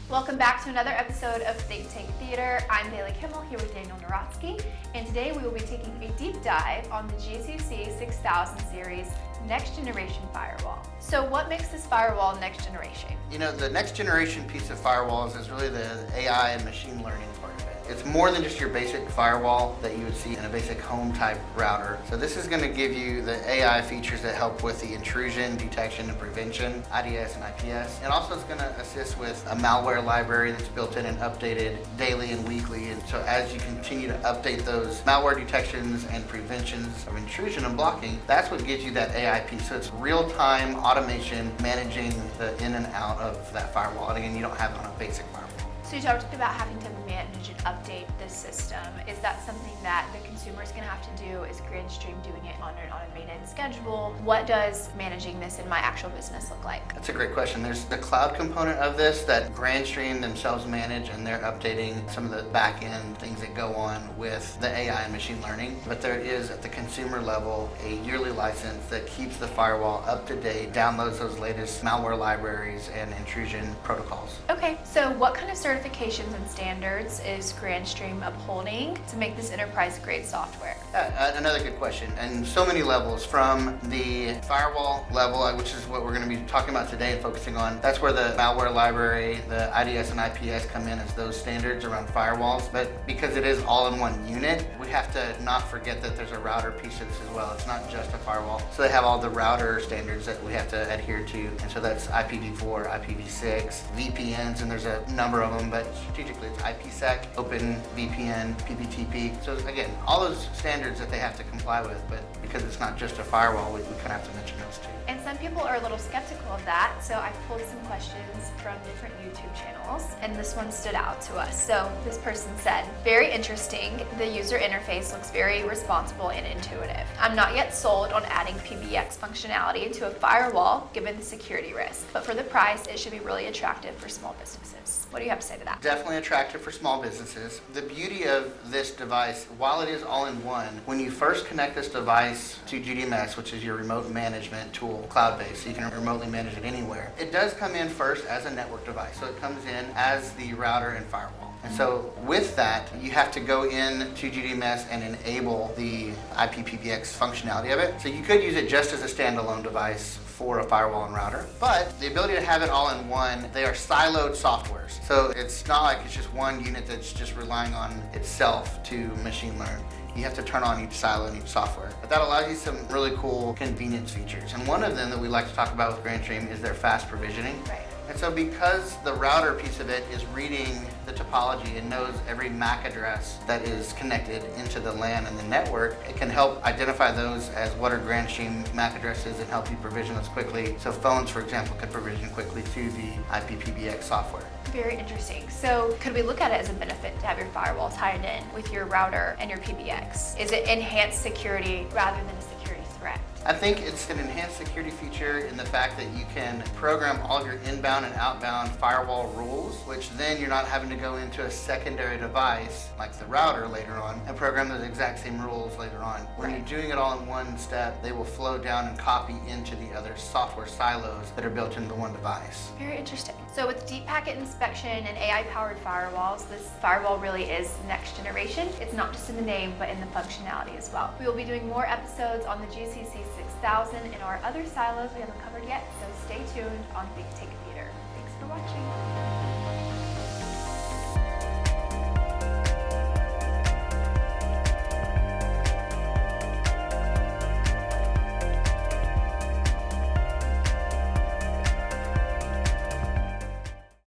Welcome back to another episode of Think Tank Theater. I'm Bailey Kimmel here with Daniel Narotsky, and today we will be taking a deep dive on the GCC 6000 series Next Generation Firewall. So what makes this firewall next generation? You know, the next generation piece of firewalls is really the AI and machine learning part of it. It's more than just your basic firewall that you would see in a basic home type router. So this is going to give you the AI features that help with the intrusion, detection, and prevention, IDS and IPS. And also it's going to assist with a malware library that's built in and updated daily and weekly. And so as you continue to update those malware detections and preventions of intrusion and blocking, that's what gives you that AI piece. So it's real-time automation managing the in and out of that firewall. And again, you don't have it on a basic firewall. So you talked about having to manage and update this system. Is that something that the consumer is going to have to do? Is Grandstream doing it on an automated schedule? What does managing this in my actual business look like? That's a great question. There's the cloud component of this that Grandstream themselves manage, and they're updating some of the back end things that go on with the AI and machine learning. But there is at the consumer level a yearly license that keeps the firewall up to date, downloads those latest malware libraries and intrusion protocols. Okay, so what kind of certifications and standards is Grandstream upholding to make this enterprise-grade software? Another good question. And so many levels, from the firewall level, which is what we're going to be talking about today and focusing on. That's where the malware library, the IDS and IPS come in as those standards around firewalls. But because it is all in one unit, we have to not forget that there's a router piece of this as well. It's not just a firewall. So they have all the router standards that we have to adhere to. And so that's IPv4, IPv6, VPNs, and there's a number of them, but strategically it's IPsec, Open VPN, PPTP. So again, all those standards that they have to comply with, but because it's not just a firewall, we kind of have to mention those too. And some people are a little skeptical of that, so I pulled some questions from different YouTube channels, and this one stood out to us. So this person said, very interesting, the user interface looks very responsible and intuitive. I'm not yet sold on adding PBX functionality to a firewall given the security risk, but for the price, it should be really attractive for small businesses. What do you have to say to that? Definitely attractive for small businesses. The beauty of this device, while it is all in one, when you first connect this device to GDMS, which is your remote management tool, cloud-based, so you can remotely manage it anywhere, it does come in first as a network device. So it comes in as the router and firewall. And so with that, you have to go in to GDMS and enable the IPPBX functionality of it. So you could use it just as a standalone device for a firewall and router, but the ability to have it all in one, they are siloed softwares. So it's not like it's just one unit that's just relying on itself to machine learn. You have to turn on each silo and each software. But that allows you some really cool convenience features. And one of them that we like to talk about with Grandstream is their fast provisioning. Right. And so because the router piece of it is reading the topology and knows every MAC address that is connected into the LAN and the network, it can help identify those as what are Grandstream MAC addresses and help you provision those quickly. So phones, for example, could provision quickly to the IPPBX software. Very interesting. So could we look at it as a benefit to have your firewall tied in with your router and your PBX? Is it enhanced security rather than a security threat? I think it's an enhanced security feature in the fact that you can program all of your inbound and outbound firewall rules, which then you're not having to go into a secondary device like the router later on and program those exact same rules later on. When you're doing it all in one step, they will flow down and copy into the other software silos that are built into one device. Very interesting. So with deep packet inspection and AI-powered firewalls, this firewall really is next generation. It's not just in the name, but in the functionality as well. We will be doing more episodes on the GCC 6000 and our other silos we haven't covered yet, so stay tuned on Think Tank Theater. Thanks for watching.